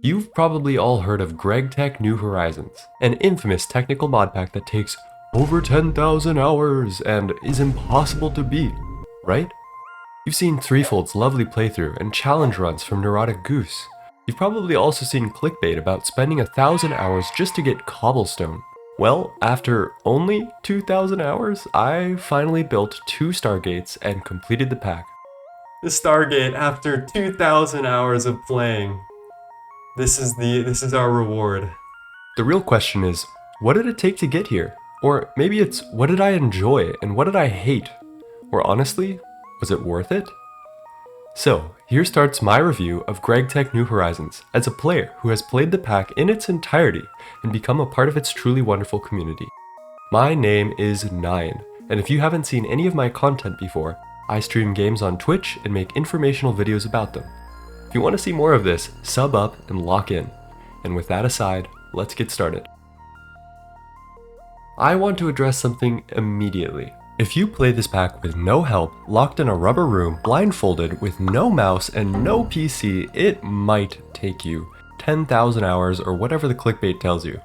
You've probably all heard of Gregtech New Horizons, an infamous technical mod pack that takes over 10,000 hours and is impossible to beat, right? You've seen Threefold's lovely playthrough and challenge runs from Neurotic Goose. You've probably also seen clickbait about spending 1,000 hours just to get cobblestone. Well, after only 2,000 hours, I finally built 2 Stargates and completed the pack. The Stargate after 2,000 hours of playing. This is our reward. The real question is, what did it take to get here? Or maybe it's, what did I enjoy and what did I hate? Or honestly, was it worth it? So, here starts my review of Gregtech New Horizons as a player who has played the pack in its entirety and become a part of its truly wonderful community. My name is Nine, and if you haven't seen any of my content before, I stream games on Twitch and make informational videos about them. If you want to see more of this, sub up and lock in. And with that aside, let's get started. I want to address something immediately. If you play this pack with no help, locked in a rubber room, blindfolded, with no mouse and no PC, it might take you 10,000 hours or whatever the clickbait tells you.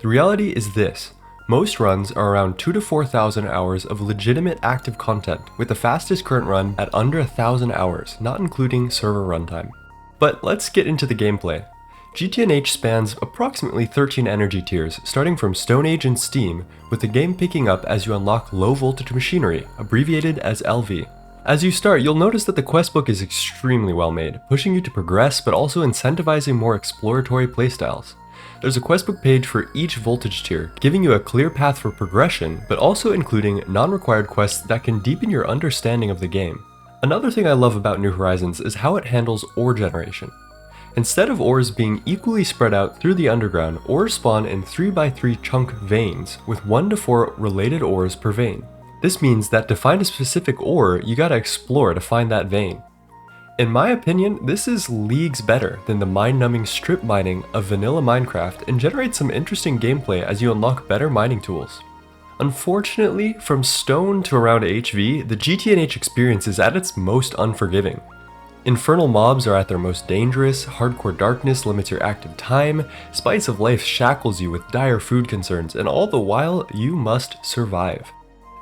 The reality is this. Most runs are around 2,000 to 4,000 hours of legitimate active content, with the fastest current run at under 1,000 hours, not including server runtime. But let's get into the gameplay. GTNH spans approximately 13 energy tiers, starting from Stone Age and Steam, with the game picking up as you unlock low voltage machinery, abbreviated as LV. As you start, you'll notice that the questbook is extremely well made, pushing you to progress but also incentivizing more exploratory playstyles. There's a questbook page for each voltage tier, giving you a clear path for progression, but also including non-required quests that can deepen your understanding of the game. Another thing I love about New Horizons is how it handles ore generation. Instead of ores being equally spread out through the underground, ores spawn in 3x3 chunk veins, with 1 to 4 related ores per vein. This means that to find a specific ore, you gotta explore to find that vein. In my opinion, this is leagues better than the mind-numbing strip mining of vanilla Minecraft and generates some interesting gameplay as you unlock better mining tools. Unfortunately, from stone to around HV, the GTNH experience is at its most unforgiving. Infernal mobs are at their most dangerous, hardcore darkness limits your active time, Spice of Life shackles you with dire food concerns, and all the while, you must survive.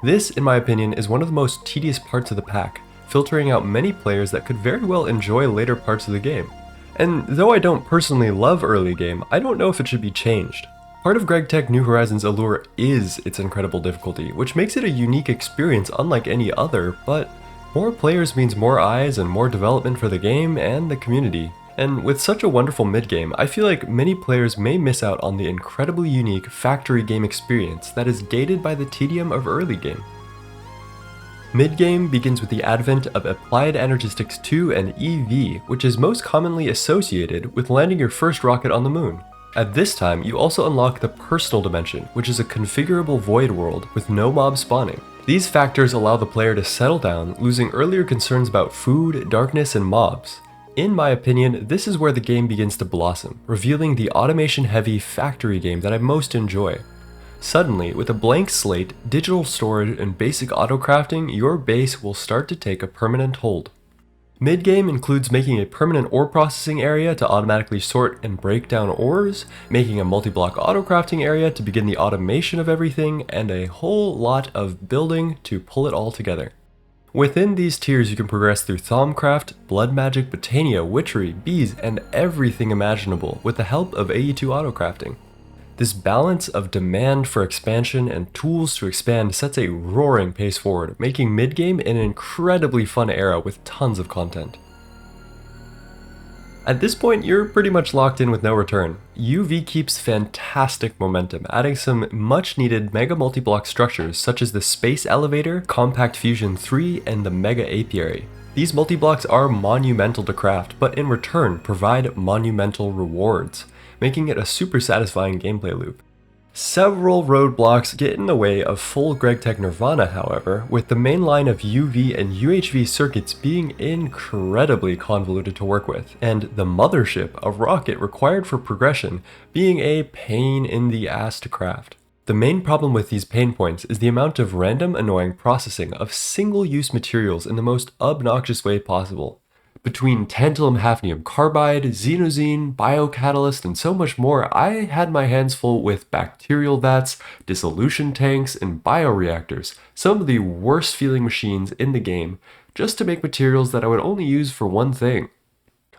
This, in my opinion, is one of the most tedious parts of the pack, filtering out many players that could very well enjoy later parts of the game. And though I don't personally love Earlygame, I don't know if it should be changed. Part of Gregtech New Horizons' allure is its incredible difficulty, which makes it a unique experience unlike any other, but more players means more eyes and more development for the game and the community. And with such a wonderful mid-game, I feel like many players may miss out on the incredibly unique factory game experience that is gated by the tedium of early game. Mid-game begins with the advent of Applied Energistics 2 and EV, which is most commonly associated with landing your first rocket on the moon. At this time, you also unlock the Personal Dimension, which is a configurable void world with no mob spawning. These factors allow the player to settle down, losing earlier concerns about food, darkness, and mobs. In my opinion, this is where the game begins to blossom, revealing the automation-heavy factory game that I most enjoy. Suddenly, with a blank slate, digital storage, and basic auto-crafting, your base will start to take a permanent hold. Mid-game includes making a permanent ore processing area to automatically sort and break down ores, making a multi-block auto-crafting area to begin the automation of everything, and a whole lot of building to pull it all together. Within these tiers you can progress through Thaumcraft, Blood Magic, Botania, Witchery, Bees, and everything imaginable with the help of AE2 auto-crafting. This balance of demand for expansion and tools to expand sets a roaring pace forward, making mid-game an incredibly fun era with tons of content. At this point, you're pretty much locked in with no return. UV keeps fantastic momentum, adding some much-needed mega multi-block structures such as the Space Elevator, Compact Fusion 3, and the Mega Apiary. These multi-blocks are monumental to craft, but in return provide monumental rewards, making it a super satisfying gameplay loop. Several roadblocks get in the way of full Gregtech Nirvana, however, with the main line of UV and UHV circuits being incredibly convoluted to work with, and the mothership, a rocket required for progression, being a pain in the ass to craft. The main problem with these pain points is the amount of random annoying processing of single-use materials in the most obnoxious way possible. Between tantalum hafnium carbide, xenozine, biocatalyst, and so much more, I had my hands full with bacterial vats, dissolution tanks, and bioreactors, some of the worst feeling machines in the game, just to make materials that I would only use for one thing.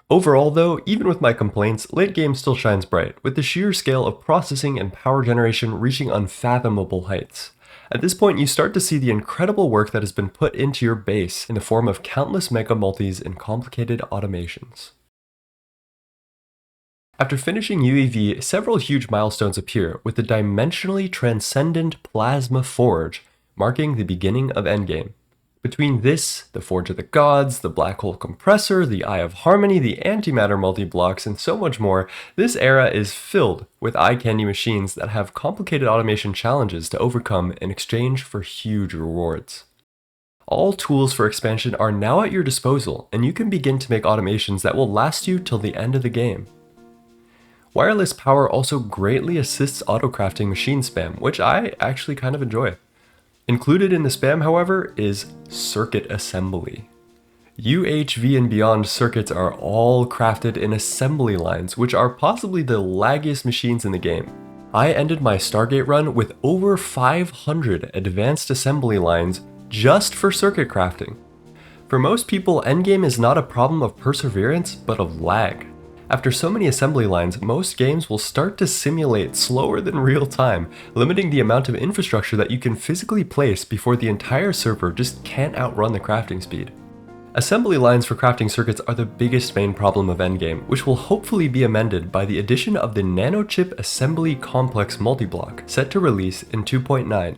Overall though, even with my complaints, late game still shines bright, with the sheer scale of processing and power generation reaching unfathomable heights. At this point, you start to see the incredible work that has been put into your base in the form of countless mega multis and complicated automations. After finishing UEV, several huge milestones appear, with the dimensionally transcendent Plasma Forge, marking the beginning of Endgame. Between this, the Forge of the Gods, the Black Hole Compressor, the Eye of Harmony, the Antimatter multi-blocks, and so much more, this era is filled with eye-candy machines that have complicated automation challenges to overcome in exchange for huge rewards. All tools for expansion are now at your disposal, and you can begin to make automations that will last you till the end of the game. Wireless power also greatly assists autocrafting machine spam, which I actually kind of enjoy. Included in the spam, however, is circuit assembly. UHV and beyond circuits are all crafted in assembly lines, which are possibly the laggiest machines in the game. I ended my Stargate run with over 500 advanced assembly lines just for circuit crafting. For most people, Endgame is not a problem of perseverance, but of lag. After so many assembly lines, most games will start to simulate slower than real time, limiting the amount of infrastructure that you can physically place before the entire server just can't outrun the crafting speed. Assembly lines for crafting circuits are the biggest main problem of Endgame, which will hopefully be amended by the addition of the Nanochip Assembly Complex multiblock, set to release in 2.9.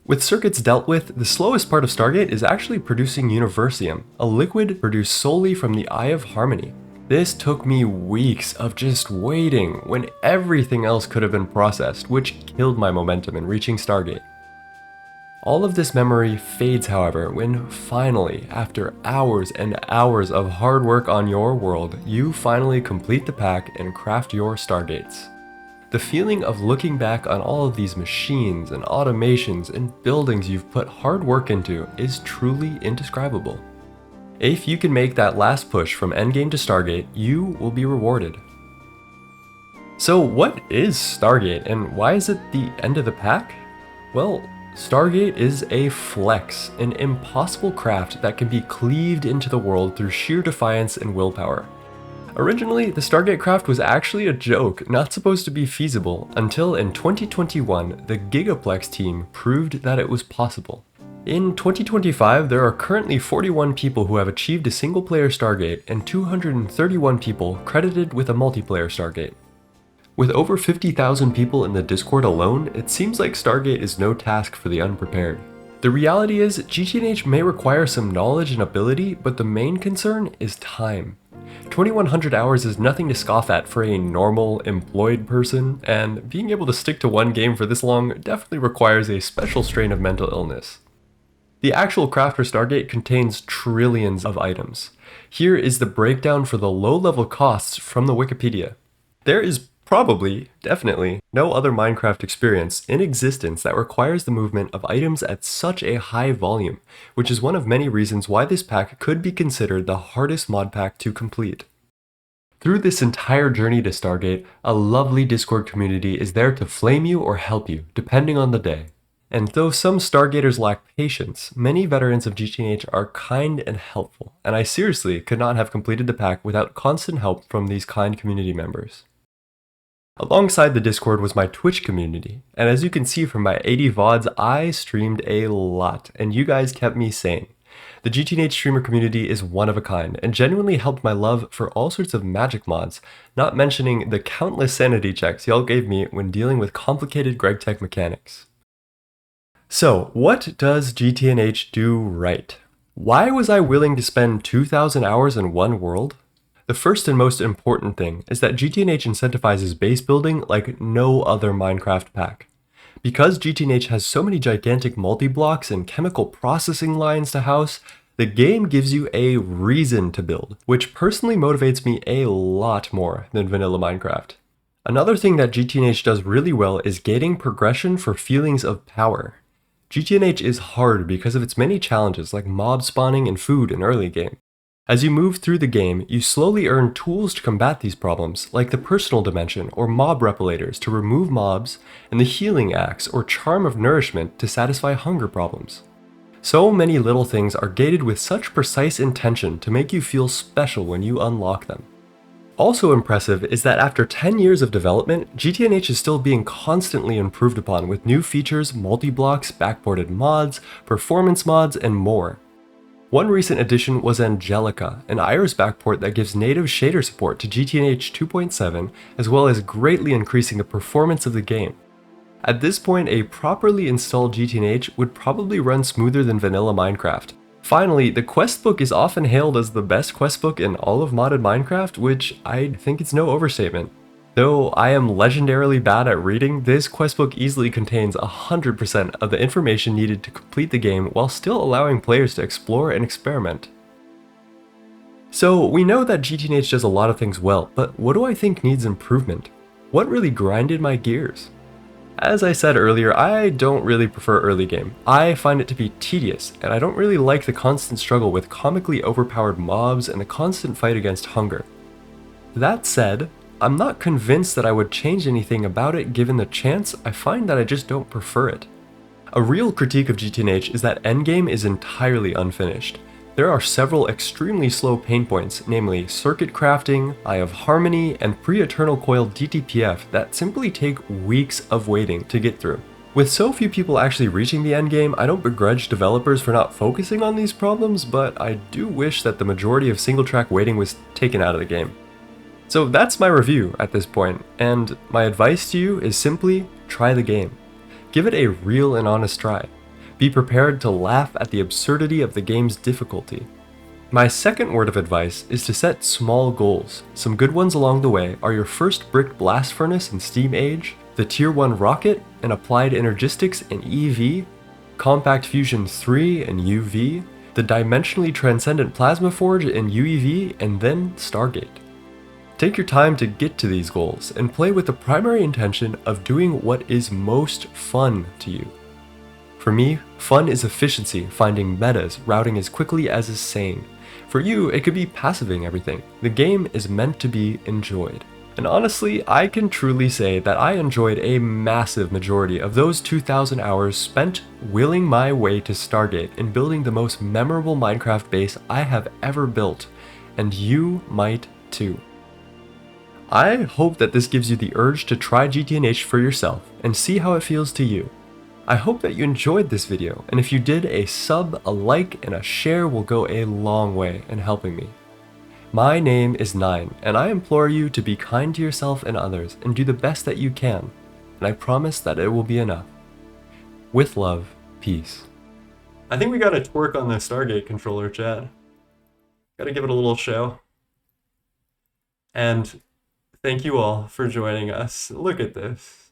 With circuits dealt with, the slowest part of Stargate is actually producing Universium, a liquid produced solely from the Eye of Harmony. This took me weeks of just waiting when everything else could have been processed, which killed my momentum in reaching Stargate. All of this memory fades, however, when finally, after hours and hours of hard work on your world, you finally complete the pack and craft your Stargates. The feeling of looking back on all of these machines and automations and buildings you've put hard work into is truly indescribable. If you can make that last push from Endgame to Stargate, you will be rewarded. So what is Stargate, and why is it the end of the pack? Well, Stargate is a flex, an impossible craft that can be cleaved into the world through sheer defiance and willpower. Originally, the Stargate craft was actually a joke, not supposed to be feasible, until in 2021, the Gigaplex team proved that it was possible. In 2025, there are currently 41 people who have achieved a single-player Stargate and 231 people credited with a multiplayer Stargate. With over 50,000 people in the Discord alone, it seems like Stargate is no task for the unprepared. The reality is, GTNH may require some knowledge and ability, but the main concern is time. 2100 hours is nothing to scoff at for a normal, employed person, and being able to stick to one game for this long definitely requires a special strain of mental illness. The actual craft for Stargate contains trillions of items. Here is the breakdown for the low-level costs from the Wikipedia. There is probably, definitely, no other Minecraft experience in existence that requires the movement of items at such a high volume, which is one of many reasons why this pack could be considered the hardest mod pack to complete. Through this entire journey to Stargate, a lovely Discord community is there to flame you or help you, depending on the day. And though some Stargaters lack patience, many veterans of GTNH are kind and helpful, and I seriously could not have completed the pack without constant help from these kind community members. Alongside the Discord was my Twitch community, and as you can see from my 80 VODs, I streamed a lot, and you guys kept me sane. The GTNH streamer community is one of a kind, and genuinely helped my love for all sorts of magic mods, not mentioning the countless sanity checks y'all gave me when dealing with complicated Gregtech mechanics. So, what does GTNH do right? Why was I willing to spend 2,000 hours in one world? The first and most important thing is that GTNH incentivizes base building like no other Minecraft pack. Because GTNH has so many gigantic multi-blocks and chemical processing lines to house, the game gives you a reason to build, which personally motivates me a lot more than vanilla Minecraft. Another thing that GTNH does really well is gating progression for feelings of power. GTNH is hard because of its many challenges like mob spawning and food in early game. As you move through the game, you slowly earn tools to combat these problems, like the personal dimension or mob repelators to remove mobs, and the healing axe or charm of nourishment to satisfy hunger problems. So many little things are gated with such precise intention to make you feel special when you unlock them. Also impressive is that after 10 years of development, GTNH is still being constantly improved upon with new features, multi-blocks, backported mods, performance mods, and more. One recent addition was Angelica, an iris backport that gives native shader support to GTNH 2.7, as well as greatly increasing the performance of the game. At this point, a properly installed GTNH would probably run smoother than vanilla Minecraft. Finally, the quest book is often hailed as the best quest book in all of modded Minecraft, which I think it's no overstatement. Though I am legendarily bad at reading, this quest book easily contains 100% of the information needed to complete the game while still allowing players to explore and experiment. So we know that GTNH does a lot of things well, but what do I think needs improvement? What really grinded my gears? As I said earlier, I don't really prefer early game. I find it to be tedious, and I don't really like the constant struggle with comically overpowered mobs and the constant fight against hunger. That said, I'm not convinced that I would change anything about it given the chance. I find that I just don't prefer it. A real critique of GTNH is that Endgame is entirely unfinished. There are several extremely slow pain points, namely circuit crafting, Eye of Harmony, and pre-eternal coil DTPF that simply take weeks of waiting to get through. With so few people actually reaching the endgame, I don't begrudge developers for not focusing on these problems, but I do wish that the majority of single track waiting was taken out of the game. So that's my review at this point, and my advice to you is simply try the game. Give it a real and honest try. Be prepared to laugh at the absurdity of the game's difficulty. My second word of advice is to set small goals. Some good ones along the way are your first brick blast furnace in Steam Age, the Tier 1 rocket in Applied Energistics in EV, Compact Fusion 3 in UV, the Dimensionally Transcendent Plasma Forge in UEV, and then Stargate. Take your time to get to these goals and play with the primary intention of doing what is most fun to you. For me, fun is efficiency, finding metas, routing as quickly as is sane. For you, it could be passiving everything. The game is meant to be enjoyed. And honestly, I can truly say that I enjoyed a massive majority of those 2,000 hours spent willing my way to Stargate and building the most memorable Minecraft base I have ever built. And you might too. I hope that this gives you the urge to try GTNH for yourself and see how it feels to you. I hope that you enjoyed this video, and if you did, a sub, a like, and a share will go a long way in helping me. My name is Nine, and I implore you to be kind to yourself and others and do the best that you can, and I promise that it will be enough. With love, peace. I think we gotta twerk on the Stargate controller, Chad. Gotta give it a little show. And thank you all for joining us. Look at this.